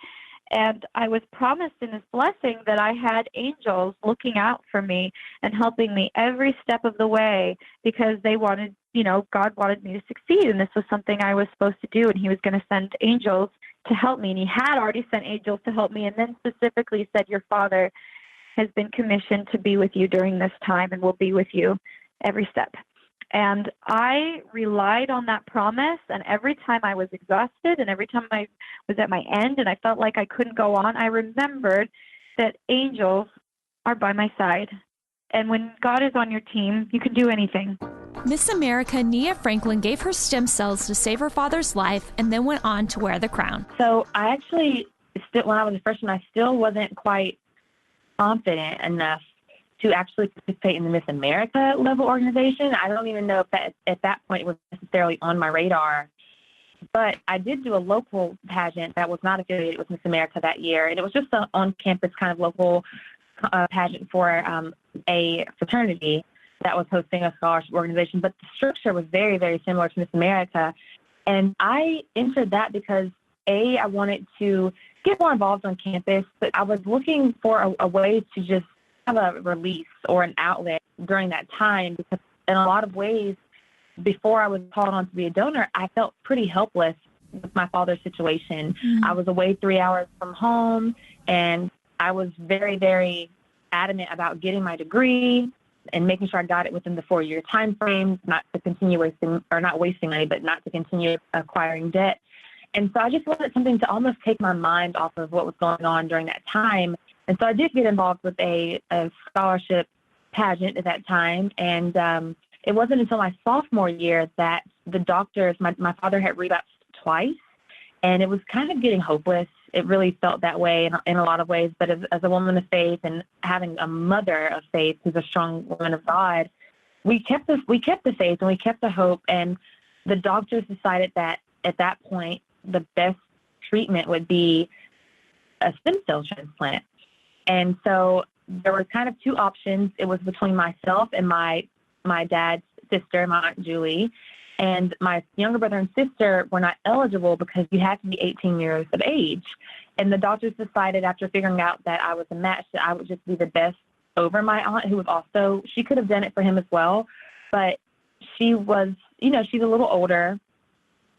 And I was promised in this blessing that I had angels looking out for me and helping me every step of the way, because they wanted, God wanted me to succeed. And this was something I was supposed to do. And he was going to send angels to help me. And he had already sent angels to help me. And then specifically said, your father has been commissioned to be with you during this time and will be with you every step. And I relied on that promise, and every time I was exhausted and every time I was at my end and I felt like I couldn't go on, I remembered that angels are by my side. And when God is on your team, you can do anything. Miss America Aniyah Franklin gave her stem cells to save her father's life and then went on to wear the crown. So I actually, when I was a freshman, I still wasn't quite confident enough to actually participate in the Miss America level organization. I don't even know if that at that point was necessarily on my radar. But I did do a local pageant that was not affiliated with Miss America that year. And it was just an on-campus kind of local pageant for a fraternity that was hosting a scholarship organization. But the structure was very, very similar to Miss America. And I entered that because, I wanted to get more involved on campus, but I was looking for a way to just have a release or an outlet during that time, because in a lot of ways, before I was called on to be a donor, I felt pretty helpless with my father's situation. Mm-hmm. I was away 3 hours from home, and I was very, very adamant about getting my degree and making sure I got it within the 4-year time frame, not to continue not wasting money, but not to continue acquiring debt. And so I just wanted something to almost take my mind off of what was going on during that time. And so I did get involved with a scholarship pageant at that time. And it wasn't until my sophomore year that the doctors, my father had relapsed twice, and it was kind of getting hopeless. It really felt that way in a lot of ways. But as a woman of faith and having a mother of faith who's a strong woman of God, we kept the faith and we kept the hope. And the doctors decided that at that point, the best treatment would be a stem cell transplant. And so there were kind of two options. It was between myself and my dad's sister, my Aunt Julie, and my younger brother and sister were not eligible because you had to be 18 years of age. And the doctors decided, after figuring out that I was a match, that I would just be the best over my aunt, who was also, she could have done it for him as well, but she was, she's a little older.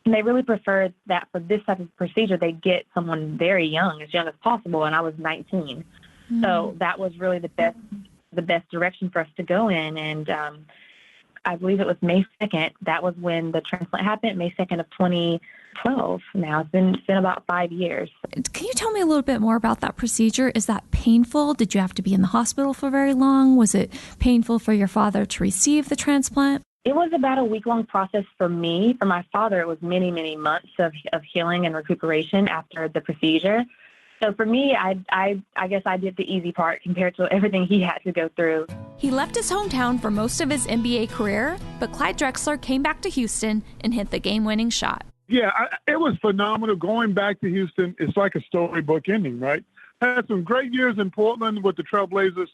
And they really preferred that for this type of procedure, they get someone very young as possible. And I was 19. Mm-hmm. So that was really the best direction for us to go in. And I believe it was May 2nd. That was when the transplant happened, May 2nd of 2012. Now it's been about 5 years. Can you tell me a little bit more about that procedure? Is that painful? Did you have to be in the hospital for very long? Was it painful for your father to receive the transplant? It was about a week-long process for me. For my father, it was many, many months of healing and recuperation after the procedure. So for me, I guess I did the easy part compared to everything he had to go through. He left his hometown for most of his NBA career, but Clyde Drexler came back to Houston and hit the game-winning shot. Yeah, it was phenomenal. Going back to Houston, it's like a storybook ending, right? I had some great years in Portland with the Trailblazers.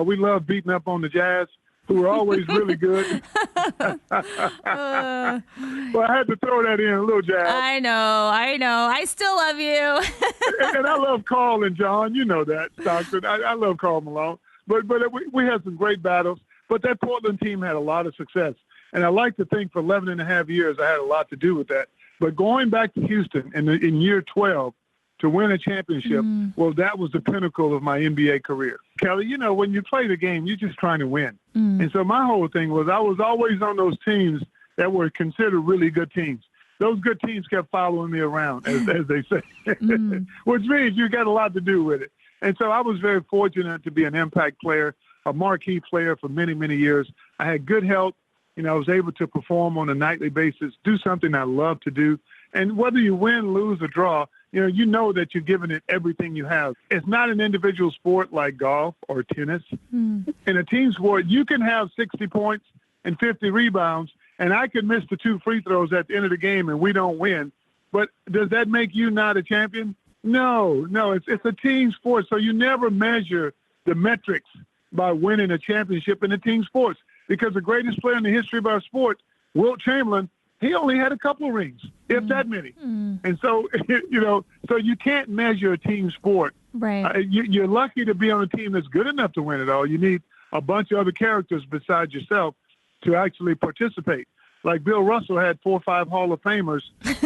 We loved beating up on the Jazz, who were always really good. Well, I had to throw that in, a little jab. I know. I still love you. and I love Carl and John. You know that, Stockton. I love Karl Malone. But we had some great battles. But that Portland team had a lot of success. And I like to think for 11 and a half years I had a lot to do with that. But going back to Houston in year 12, to win a championship, well, that was the pinnacle of my NBA career. Kelly, when you play the game, you're just trying to win. And so my whole thing was I was always on those teams that were considered really good teams. those good teams kept following me around, as they say, which means you got a lot to do with it. And so I was very fortunate to be an impact player, a marquee player for many, many years. I had good health. I was able to perform on a nightly basis, do something I love to do. And whether you win, lose, or draw, you know that you're giving it everything you have. It's not an individual sport like golf or tennis. In a team sport, you can have 60 points and 50 rebounds, and I could miss the 2 free throws at the end of the game and we don't win. But does that make you not a champion? No, it's a team sport. So you never measure the metrics by winning a championship in a team sports, because the greatest player in the history of our sport, Wilt Chamberlain, he only had a couple of rings, if that many. And so, so you can't measure a team sport. Right. You're lucky to be on a team that's good enough to win it all. You need a bunch of other characters besides yourself to actually participate. Like Bill Russell had 4 or 5 Hall of Famers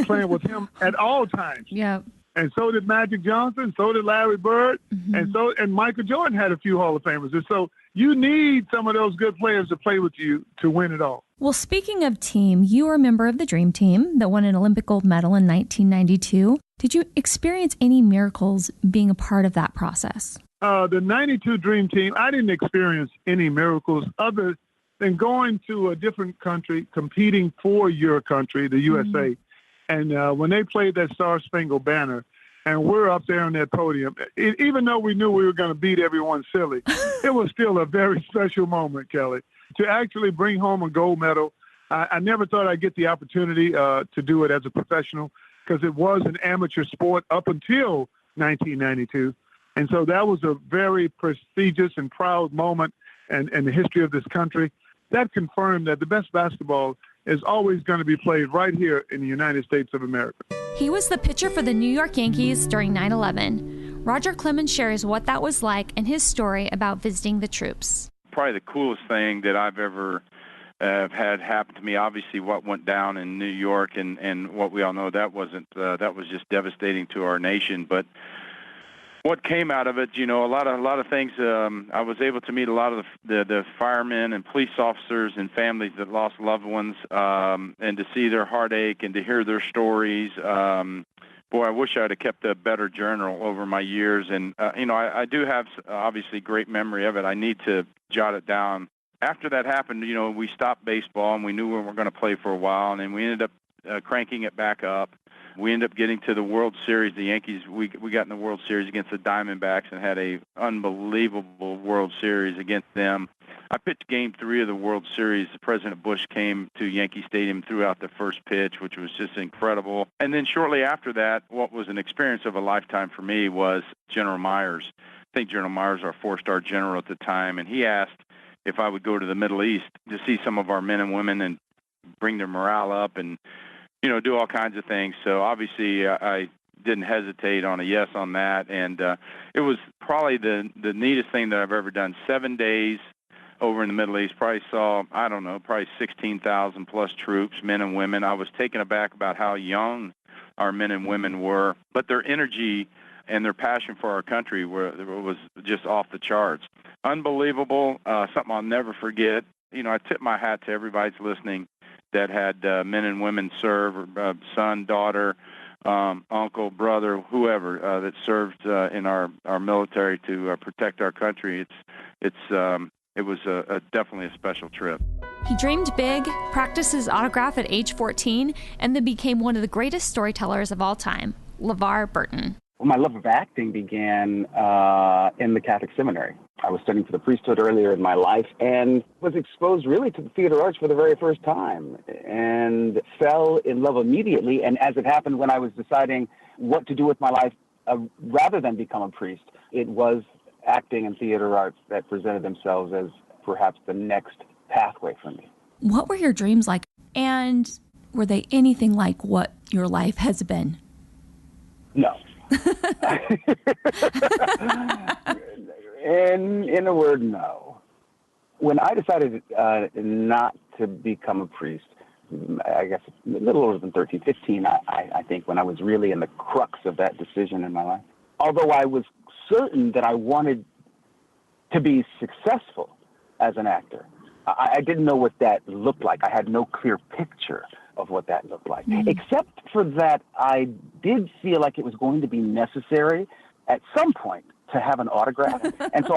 playing with him at all times. Yeah. And so did Magic Johnson, so did Larry Bird, and Michael Jordan had a few Hall of Famers. And so you need some of those good players to play with you to win it all. Well, speaking of team, you are a member of the Dream Team that won an Olympic gold medal in 1992. Did you experience any miracles being a part of that process? The 92 Dream Team, I didn't experience any miracles other than going to a different country, competing for your country, the USA. And when they played that Star Spangled Banner, and we're up there on that podium, even though we knew we were going to beat everyone silly, it was still a very special moment, Kelly. To actually bring home a gold medal, I never thought I'd get the opportunity to do it as a professional, because it was an amateur sport up until 1992. And so that was a very prestigious and proud moment in the history of this country. That confirmed that the best basketball is always going to be played right here in the United States of America. He was the pitcher for the New York Yankees during 9/11. Roger Clemens shares what that was like and his story about visiting the troops. Probably the coolest thing that I've ever had happen to me. Obviously, what went down in New York and what we all know, that was just devastating to our nation. But what came out of it, a lot of things. I was able to meet a lot of the firemen and police officers and families that lost loved ones, and to see their heartache and to hear their stories. Boy, I wish I'd have kept a better journal over my years. And, I do have, obviously, great memory of it. I need to jot it down. After that happened, we stopped baseball, and we knew we weren't going to play for a while, and then we ended up cranking it back up. We ended up getting to the World Series. The Yankees, we got in the World Series against the Diamondbacks and had a unbelievable World Series against them. I pitched Game 3 of the World Series. President Bush came to Yankee Stadium, threw out the first pitch, which was just incredible. And then shortly after that, what was an experience of a lifetime for me was General Myers. I think General Myers, our 4-star general at the time, and he asked if I would go to the Middle East to see some of our men and women and bring their morale up and do all kinds of things. So obviously I didn't hesitate on a yes on that. And it was probably the neatest thing that I've ever done. 7 days over in the Middle East, probably saw, probably 16,000 plus troops, men and women. I was taken aback about how young our men and women were, but their energy and their passion for our country was just off the charts. Unbelievable, something I'll never forget. I tip my hat to everybody that's listening that had men and women serve, son, daughter, uncle, brother, whoever that served in our military to protect our country. It was definitely a special trip. He dreamed big, practiced his autograph at age 14, and then became one of the greatest storytellers of all time, Levar Burton. Well, my love of acting began in the Catholic seminary. I was studying for the priesthood earlier in my life and was exposed really to the theater arts for the very first time and fell in love immediately. And as it happened when I was deciding what to do with my life, rather than become a priest, it was acting and theater arts that presented themselves as perhaps the next pathway for me. What were your dreams like? And were they anything like what your life has been? No. In a word, no. When I decided not to become a priest, I guess a little older than 13, 15, I think, when I was really in the crux of that decision in my life. Although I was certain that I wanted to be successful as an actor, I didn't know what that looked like. I had no clear picture of what that looked like. Except for that, I did feel like it was going to be necessary at some point to have an autograph. And so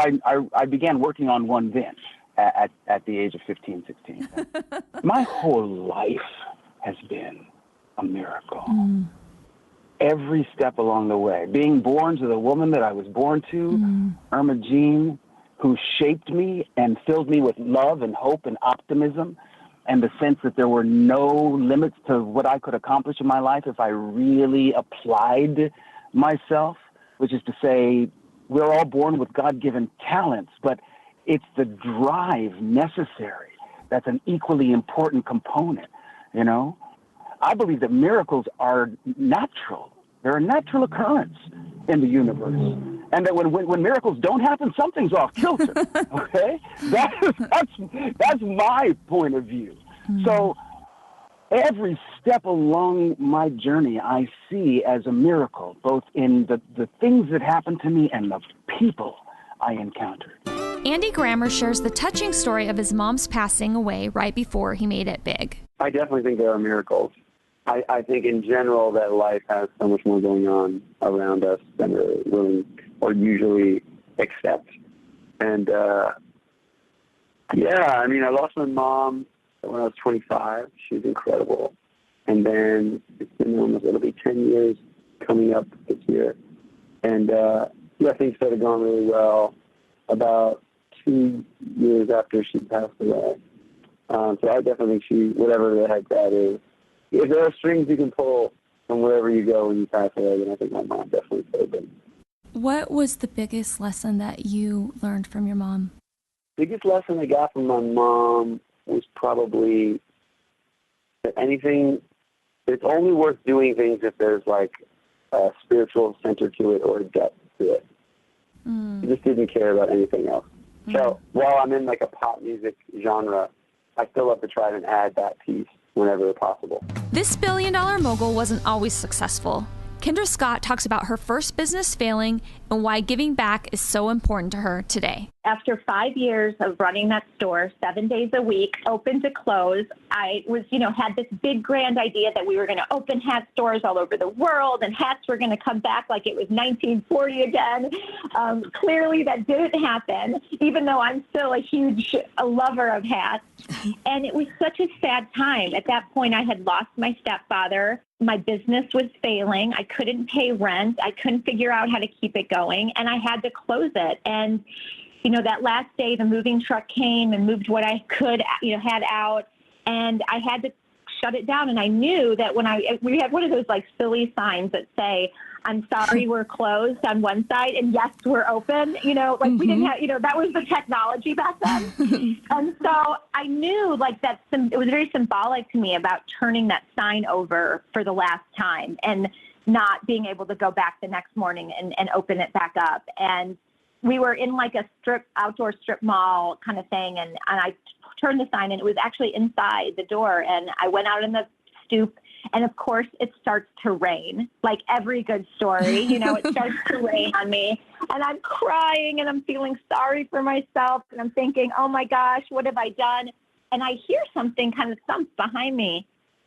I began working on one then at the age of 15, 16. My whole life has been a miracle. Every step along the way. Being born to the woman that I was born to, Irma Jean, who shaped me and filled me with love and hope and optimism and the sense that there were no limits to what I could accomplish in my life if I really applied myself, which is to say, we're all born with God-given talents, but it's the drive necessary that's an equally important component, you know? I believe that miracles are natural. They're a natural occurrence in the universe. And that when miracles don't happen, something's off kilter, okay? That's my point of view. So every step along my journey I see as a miracle, both in the things that happen to me and the people I encountered. Andy Grammer shares the touching story of his mom's passing away right before he made it big. I definitely think there are miracles. I think in general that life has so much more going on around us than we're willing or usually accept. And, I mean, I lost my mom when I was 25. She was incredible. And then it's been it'll be 10 years coming up this year. And, things started going really well about 2 years after she passed away. So I definitely think whatever the heck that is, if there are strings you can pull from wherever you go when you pass away, then I think my mom definitely played them. What was the biggest lesson that you learned from your mom? Biggest lesson I got from my mom was probably that it's only worth doing things if there's like a spiritual center to it or a depth to it. She just didn't care about anything else. So while I'm in like a pop music genre, I still have to try and add that piece whenever possible. This billion-dollar mogul wasn't always successful. Kendra Scott talks about her first business failing and why giving back is so important to her today. After 5 years of running that store 7 days a week, open to close, I was, had this big grand idea that we were going to open hat stores all over the world and hats were going to come back like it was 1940 again. Clearly that didn't happen, even though I'm still a huge lover of hats. And it was such a sad time. At that point, I had lost my stepfather. My business was failing. I couldn't pay rent. I couldn't figure out how to keep it going, and I had to close it. And, that last day, the moving truck came and moved what I could, had out, and I had to shut it down. And I knew that we had one of those like silly signs that say, "I'm sorry, we're closed" on one side, and "Yes, we're open." We didn't have, that was the technology back then. And so I knew that it was very symbolic to me about turning that sign over for the last time and not being able to go back the next morning and open it back up. And we were in like a outdoor strip mall kind of thing. And I turned the sign and it was actually inside the door. And I went out in the stoop. And of course, it starts to rain, like every good story. It starts to rain on me. And I'm crying and I'm feeling sorry for myself. And I'm thinking, oh my gosh, what have I done? And I hear something kind of thump behind me.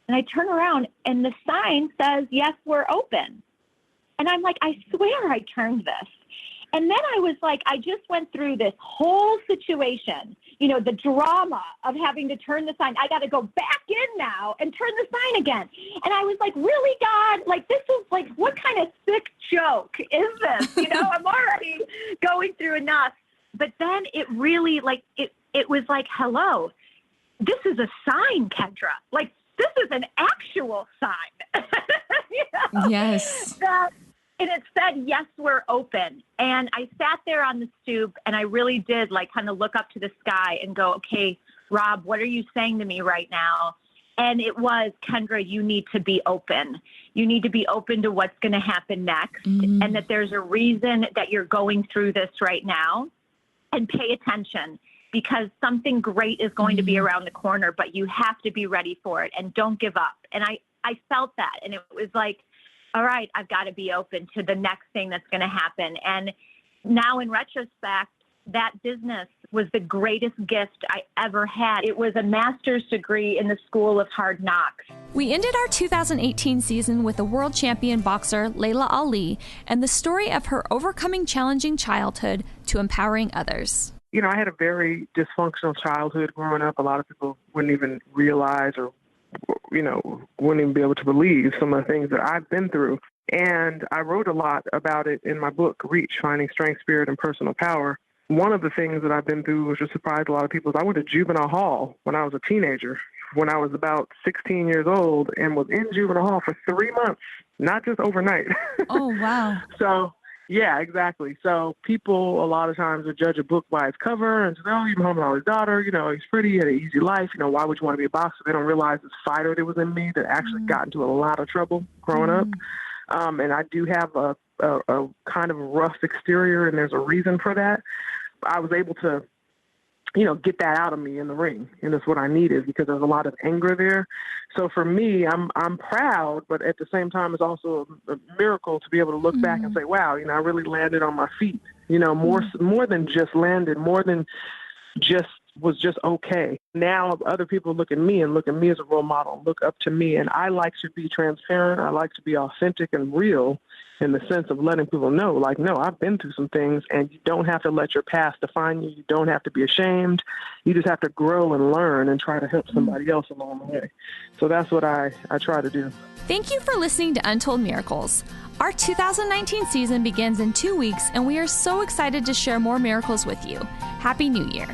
And I turn around and the sign says, "Yes, we're open." And I'm like, I swear I turned this. And then I was like, I just went through this whole situation, the drama of having to turn the sign. I got to go back in now and turn the sign again. And I was like, really, God? This is like, what kind of sick joke is this? I'm already going through enough. But then it really it was like, hello, this is a sign, Kendra. This is an actual sign. Yes. And it said, "Yes, we're open." And I sat there on the stoop and I really did kind of look up to the sky and go, okay, Rob, what are you saying to me right now? And it was, Kendra, you need to be open. You need to be open to what's going to happen next. And that there's a reason that you're going through this right now, and pay attention because something great is going to be around the corner, but you have to be ready for it and don't give up. And I felt that. And it was like, all right, I've got to be open to the next thing that's going to happen. And now in retrospect, that business was the greatest gift I ever had. It was a master's degree in the School of Hard Knocks. We ended our 2018 season with a world champion boxer, Laila Ali, and the story of her overcoming challenging childhood to empowering others. You know, I had a very dysfunctional childhood growing up. A lot of people wouldn't even realize or, you know, wouldn't even be able to believe some of the things that I've been through. And I wrote a lot about it in my book, Reach, Finding Strength, Spirit, and Personal Power. One of the things that I've been through, which has surprised a lot of people, is I went to juvenile hall when I was a teenager, when I was about 16 years old, and was in juvenile hall for 3 months, not just overnight. Oh, wow. So, yeah, exactly. So people a lot of times would judge a book by its cover and say, oh, you're Muhammad Ali's daughter, you know, he's pretty, he had an easy life, you know, why would you want to be a boxer? They don't realize this fighter that was in me that actually got into a lot of trouble growing up. And I do have a kind of rough exterior, and there's a reason for that. I was able to, you know, get that out of me in the ring, and that's what I needed because there's a lot of anger there. So for me, I'm proud, but at the same time, it's also a miracle to be able to look back and say, wow, you know, I really landed on my feet. You know, more than just landed, more than just was just okay. Now other people look at me as a role model, look up to me, and I like to be transparent. I like to be authentic and real in the sense of letting people know, like, no, I've been through some things, and you don't have to let your past define you. You don't have to be ashamed. You just have to grow and learn and try to help somebody else along the way. So that's what I try to do. Thank you for listening to Untold Miracles. Our 2019 season begins in 2 weeks, and we are so excited to share more miracles with you. Happy New Year.